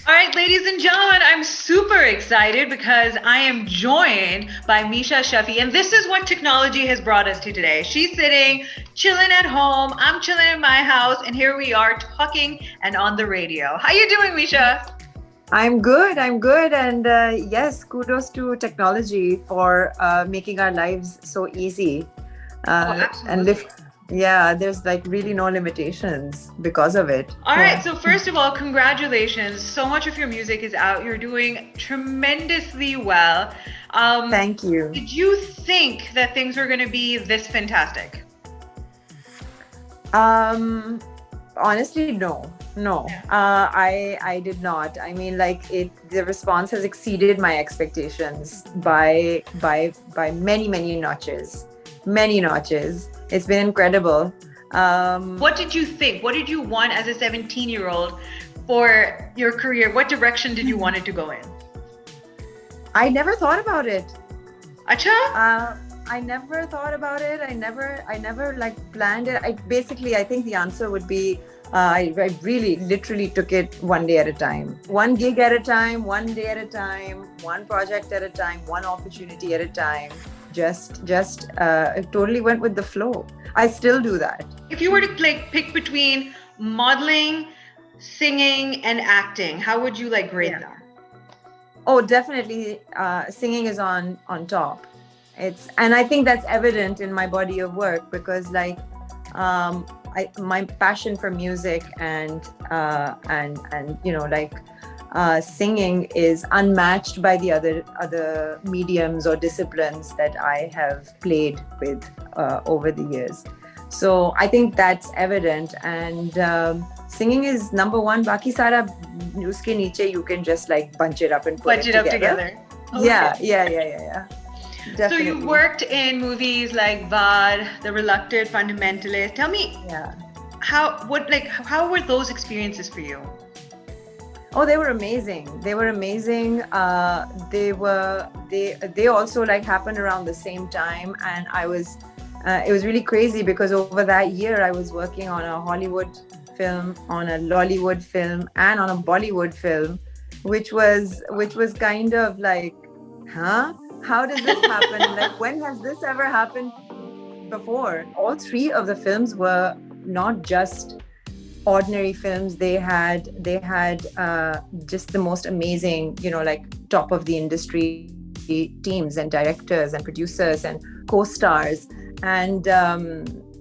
All right, ladies and gentlemen, I'm super excited because I am joined by Meesha Shafi, and this is what technology has brought us to today. She's sitting, chilling at home. I'm chilling in my house, and here we are talking and on the radio. How you doing, Meesha? I'm good, and yes, kudos to technology for making our lives so easy. Oh, And absolutely. yeah, there's like really no limitations because of it. All right, Yeah. so first of all, congratulations. So much of your music is out. You're doing tremendously well. Thank you. Did you think that things were going to be this fantastic? Um, Honestly, no, no. Yeah. I did not. I mean, like the response has exceeded my expectations by many notches, many notches. It's been incredible. What did you think? What did you want as a 17-year-old for your career? What direction did you want it to go in? I never thought about it. Acha? I never thought about it. I never like planned it. I think the answer would be I really literally took it one day at a time, one gig at a time, one day at a time, one project at a time, one opportunity at a time. Just totally went with the flow. I still do that. If you were to pick between modeling, singing, and acting, how would you grade Yeah. them? Oh, definitely. Singing is on top. And I think that's evident in my body of work because, like, my passion for music and singing is unmatched by the other mediums or disciplines that I have played with over the years. So I think that's evident, and singing is number one. Baki sara uske niche you can just like bunch it up and put Bunch it it up together. together. Yeah. So you Definitely. worked in movies like Vad, The Reluctant Fundamentalist. Tell me Yeah. how were those experiences for you? Oh, they were amazing. They were amazing. They also like happened around the same time, and I was. It was really crazy because over that year I was working on a Hollywood film, on a Lollywood film, and on a Bollywood film, which was kind of like, huh? How does this happen? Like, when has this ever happened before? All three of the films were not just ordinary films. They had just the most amazing, like top of the industry teams and directors and producers and co-stars, and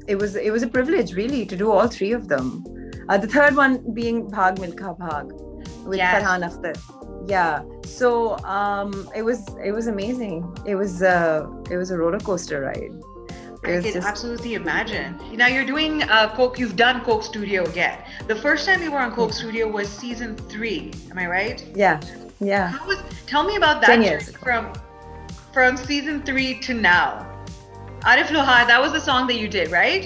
it was a privilege really to do all three of them. The third one being Bhag Milkha Bhag with Yes. Farhan Akhtar. Yeah, so it was amazing. It was a roller coaster ride. It I was can just absolutely imagine. Now you're doing Coke. You've done Coke Studio again. The first time you were on Coke Studio was season 3. Am I right? yeah. How was? Tell me about 10 that years journey ago. from season 3 to now. Arif Lohar. That was the song that you did, right?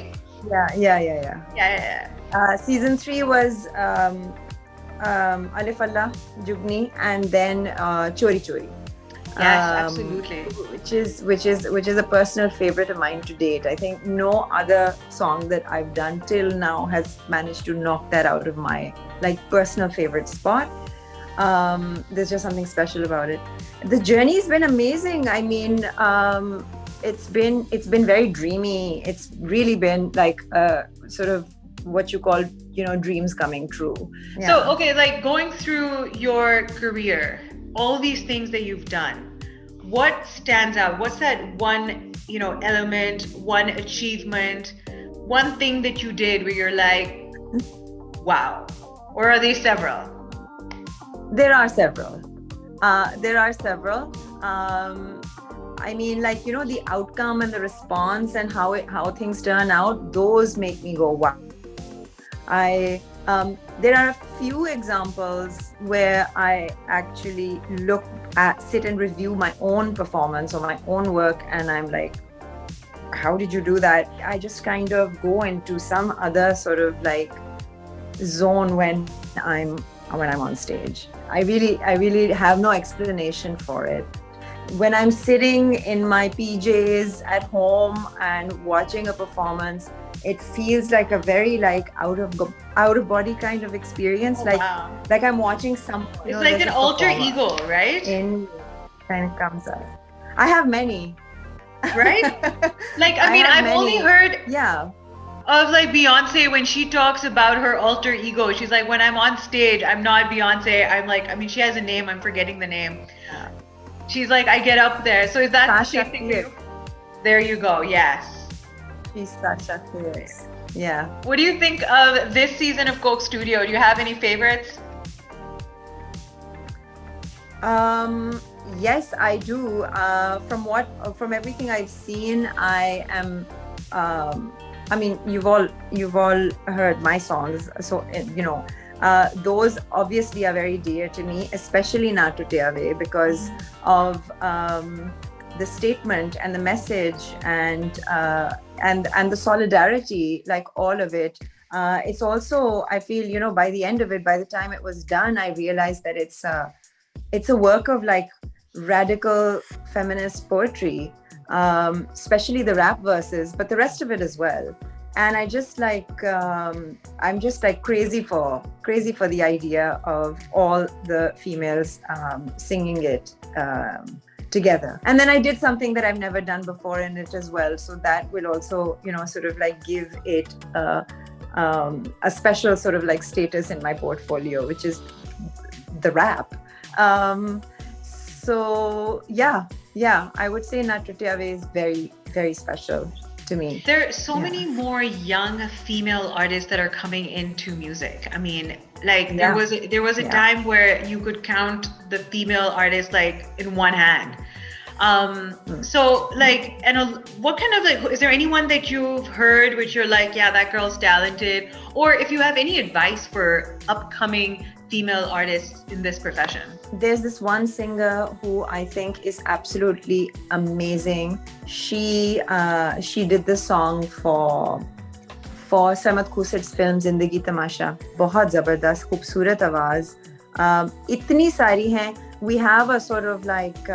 Yeah. Yeah. Season 3 was Alif Allah, Jugni, and then Chori Chori, Yes, um, absolutely. which is a personal favorite of mine to date. I think no other song that I've done till now has managed to knock that out of my like personal favorite spot. There's just something special about it. The journey's been amazing. I mean, it's been very dreamy. It's really been like sort of what you call dreams coming true. Yeah. So, okay, going through your career, all these things that you've done, what stands out? What's that one, element, one achievement, one thing that you did where you're like, wow? Or are they several? There are several. I mean, like, the outcome and the response and how things turn out, those make me go wow. There are a few examples where I actually sit and review my own performance or my own work, and I'm like, how did you do that? I just kind of go into some other sort of like zone when I'm on stage. I really have no explanation for it. When I'm sitting in my PJs at home and watching a performance, it feels like a very like out of body kind of experience. Wow. Like I'm watching some. It's like an alter ego, right? In kind of comes out. I have many. Right? Like, I mean, I've only heard of like Beyonce when she talks about her alter ego. She's like, when I'm on stage, I'm not Beyonce. I'm like, I mean, she has a name. I'm forgetting the name. Yeah. She's like, I get up there. So is that Sasha the same thing for you? There you go. Yes. She's Sasha Fierce. Yeah. What do you think of this season of Coke Studio? Do you have any favorites? Yes, I do. From everything I've seen, I am. I mean, you've all heard my songs, so those obviously are very dear to me, especially Na Tuteave, because of the statement and the message and the solidarity, like all of it. It's also, I feel, by the end of it, by the time it was done, I realized that it's a work of like radical feminist poetry, especially the rap verses, but the rest of it as well. And I just like, I'm just like crazy for the idea of all the females singing it together. And then I did something that I've never done before in it as well. So that will also, sort of like give it a special sort of like status in my portfolio, which is the rap. So yeah, I would say Na Tuteave is very, very special to me. There are so many more young female artists that are coming into music. I mean, like there was a time where you could count the female artists like in one hand. So like, and what kind of like, is there anyone that you've heard which you're like, yeah, that girl's talented? Or if you have any advice for upcoming female artists in this profession? There's this one singer who I think is absolutely amazing. She did the song for Samad Khurshid's film Zindagi Tamasha. बहुत ज़बरदस्त खूबसूरत आवाज़. इतनी सारी हैं. We have a sort of like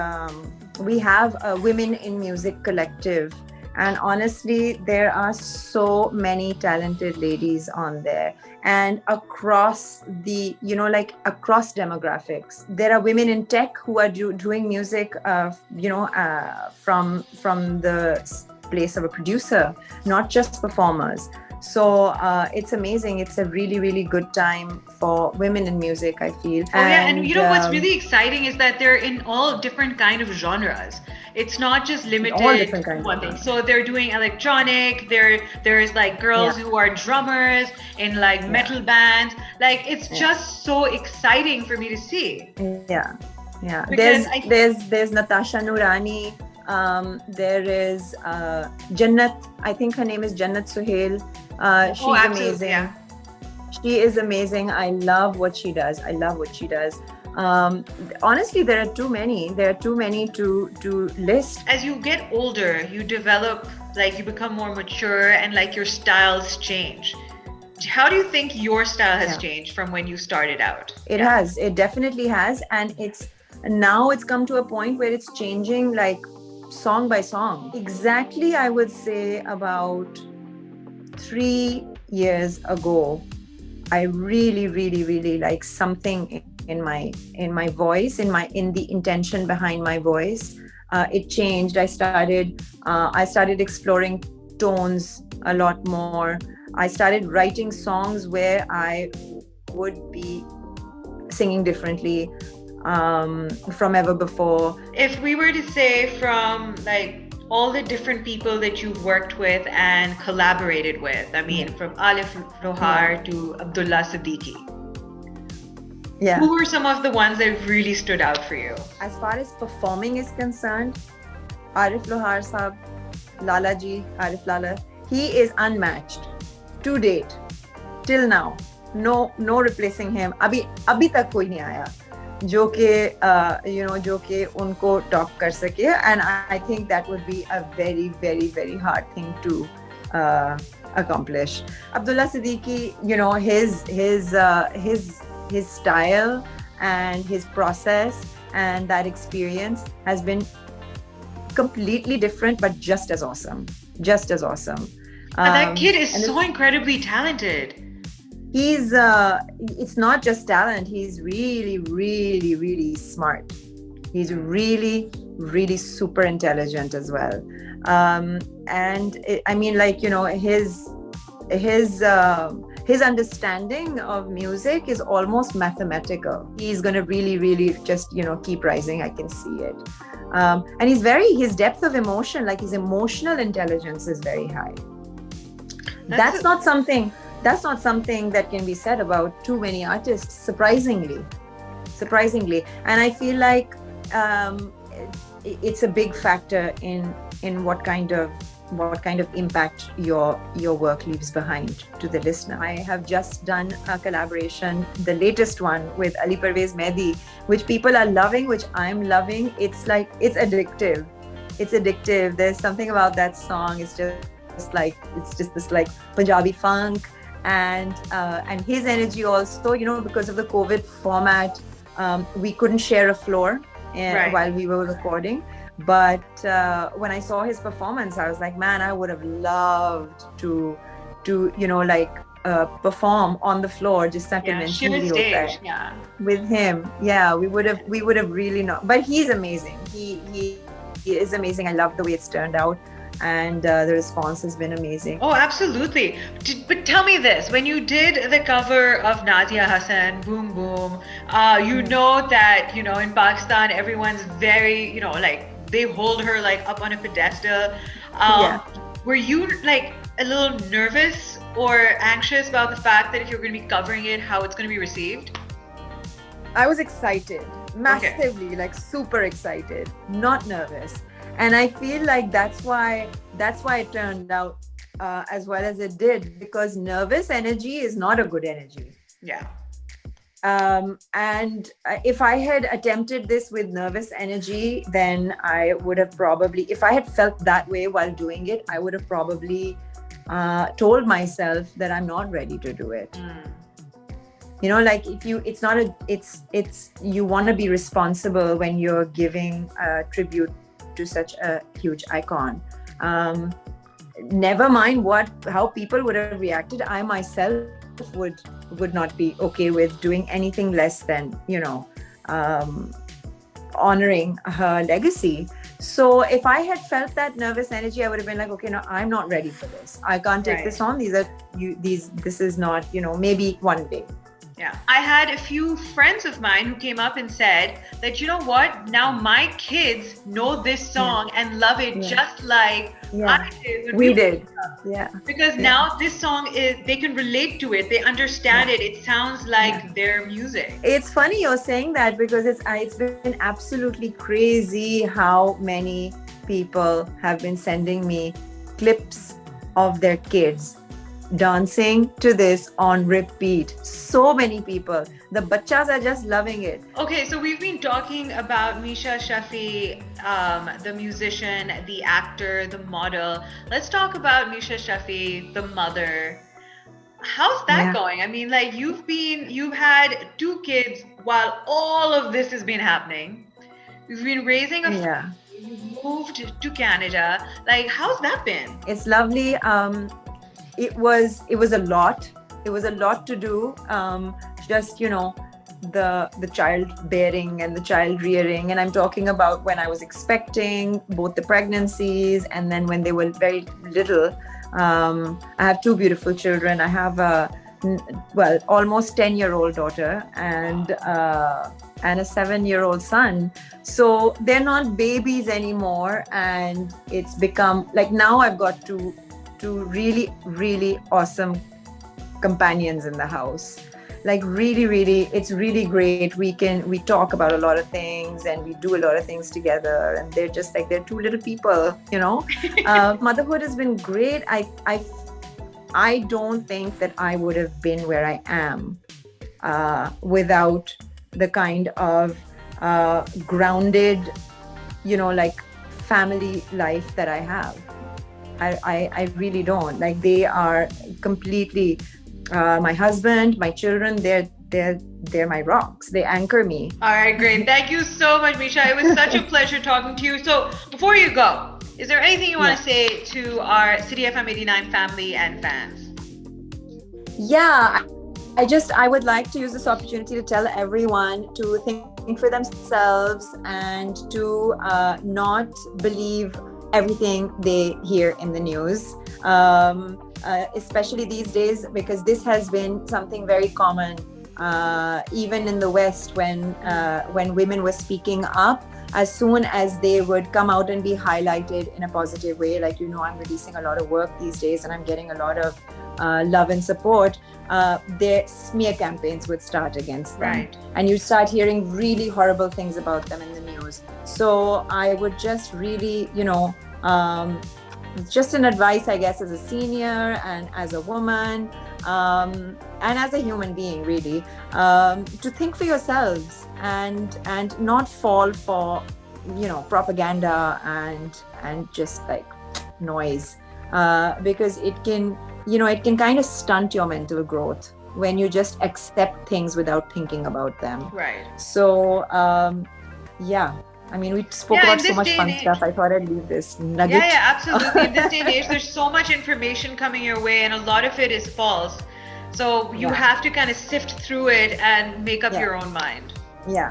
we have a women in music collective, and honestly there are so many talented ladies on there, and across the like across demographics. There are women in tech who are doing music from the place of a producer, not just performers. So it's amazing. It's a really, really good time for women in music, I feel. And what's really exciting is that they're in all different kind of genres. It's not just limited to one thing. So they're doing electronic. There's like girls who are drummers in like metal bands. Like it's just so exciting for me to see. Yeah. There's Natasha Noorani. There is Jannat. I think her name is Jannat Suhail. She's amazing. Yeah. She is amazing. I love what she does. Honestly, there are too many to list. As you get older, you develop, like you become more mature, and like your styles change. How do you think your style has changed from when you started out? It has. It definitely has. And it's come to a point where it's changing like song by song. Exactly, I would say about 3 years ago, I really, really, really like something in my voice, in the intention behind my voice. It changed. I started exploring tones a lot more. I started writing songs where I would be singing differently from ever before. If we were to say from like all the different people that you've worked with and collaborated with, I mean, from Arif Lohar to Abdullah Siddiqui, who were some of the ones that really stood out for you? As far as performing is concerned, Arif Lohar sahab, Lala ji, Arif Lala, he is unmatched to date, till now. No replacing him. Abhi tak koi nahi aaya जो कि उनको top कर सके, and I think that would be a very, very, very hard thing to accomplish. Abdullah Siddiqui, his style and his process and that experience has been completely different, but just as awesome. And that kid is and so incredibly talented. he's it's not just talent, he's really, really, really smart. He's really, really super intelligent as well. And I mean, like, you know, his understanding of music is almost mathematical. He's going to really, really just, you know, keep rising. I can see it. And his depth of emotion, like his emotional intelligence is very high. That's not something that can be said about too many artists, surprisingly. And I feel like it's a big factor in what kind of impact your work leaves behind to the listener. I have just done a collaboration, the latest one with Ali Parvez Mehdi, which people are loving, which I'm loving. It's addictive. There's something about that song. It's just this like Punjabi funk, and his energy also, you know, because of the COVID format, we couldn't share a floor while we were recording. But when I saw his performance, I was like, man, I would have loved to you know, like perform on the floor, just with him. Yeah, we would have really not. But he's amazing. He is amazing. I love the way it's turned out. And the response has been amazing. Oh, absolutely. But tell me this, when you did the cover of Nadia Hassan, Boom Boom, you know that, you know, in Pakistan, everyone's very, you know, like, they hold her like up on a pedestal. Were you like a little nervous or anxious about the fact that if you're going to be covering it, how it's going to be received? I was excited, massively, like super excited, not nervous. And I feel like that's why it turned out as well as it did, because nervous energy is not a good energy. Yeah. And if I had attempted this with nervous energy, then I would have probably, if I had felt that way while doing it, I would have probably told myself that I'm not ready to do it. You know, like you want to be responsible when you're giving a tribute to such a huge icon. Never mind how people would have reacted. I myself would not be okay with doing anything less than, you know, honoring her legacy. So if I had felt that nervous energy, I would have been like, okay, no, I'm not ready for this. I can't take this on. This is not, you know, maybe one day. Yeah. I had a few friends of mine who came up and said that, you know what, now my kids know this song and love it just like I did when we did. Because now this song they can relate to it. They understand it. It sounds like their music. It's funny you're saying that, because it's been absolutely crazy how many people have been sending me clips of their kids dancing to this on repeat. So many people. The bachas are just loving it. Okay, so we've been talking about Meesha Shafi, the musician, the actor, the model. Let's talk about Meesha Shafi, the mother. How's that going? I mean, like, you've had 2 kids while all of this has been happening. You've been raising a family. You've moved to Canada. Like, how's that been? It's lovely. It was a lot. It was a lot to do. Just, you know, the child bearing and the child rearing. And I'm talking about when I was expecting, both the pregnancies and then when they were very little. I have 2 beautiful children. I have almost 10-year-old daughter and a 7-year-old son. So they're not babies anymore. And it's become like, now I've got two really, really awesome companions in the house. Like, really, really, it's really great. We talk about a lot of things and we do a lot of things together, and they're just like, they're 2 little people, you know. Motherhood has been great. I don't think that I would have been where I am without the kind of grounded, you know, like family life that I have. I really don't. Like, they are completely my husband, my children, they're my rocks. They anchor me. All right, great. Thank you so much, Meesha. It was such a pleasure talking to you. So before you go, Is there anything you want to say to our CityFM89 family and fans? Yeah, I would like to use this opportunity to tell everyone to think for themselves and to not believe everything they hear in the news, especially these days, because this has been something very common, even in the West, when women were speaking up. As soon as they would come out and be highlighted in a positive way, like, I'm releasing a lot of work these days and I'm getting a lot of love and support, their smear campaigns would start against them. Right. And you'd start hearing really horrible things about them in the news. So I would just really, just an advice, I guess, as a senior and as a woman, and as a human being, really, to think for yourselves and not fall for, propaganda and just like noise, because it can kind of stunt your mental growth when you just accept things without thinking about them. Right. So, I mean, we spoke about so much fun stuff. I thought I'd leave this nugget. Yeah, absolutely. In this day and age, there's so much information coming your way, and a lot of it is false. So you have to kind of sift through it and make up your own mind. Yeah,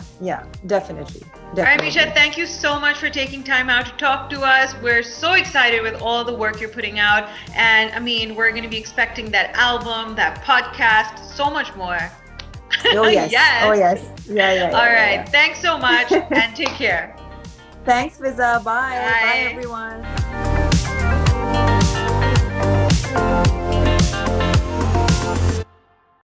definitely. All right, Meesha, thank you so much for taking time out to talk to us. We're so excited with all the work you're putting out. And I mean, we're going to be expecting that album, that podcast, so much more. Oh, yes. Yes. Oh, yes. Yeah. All right. Thanks so much and take care. Thanks, Fizza. Bye. Bye, everyone.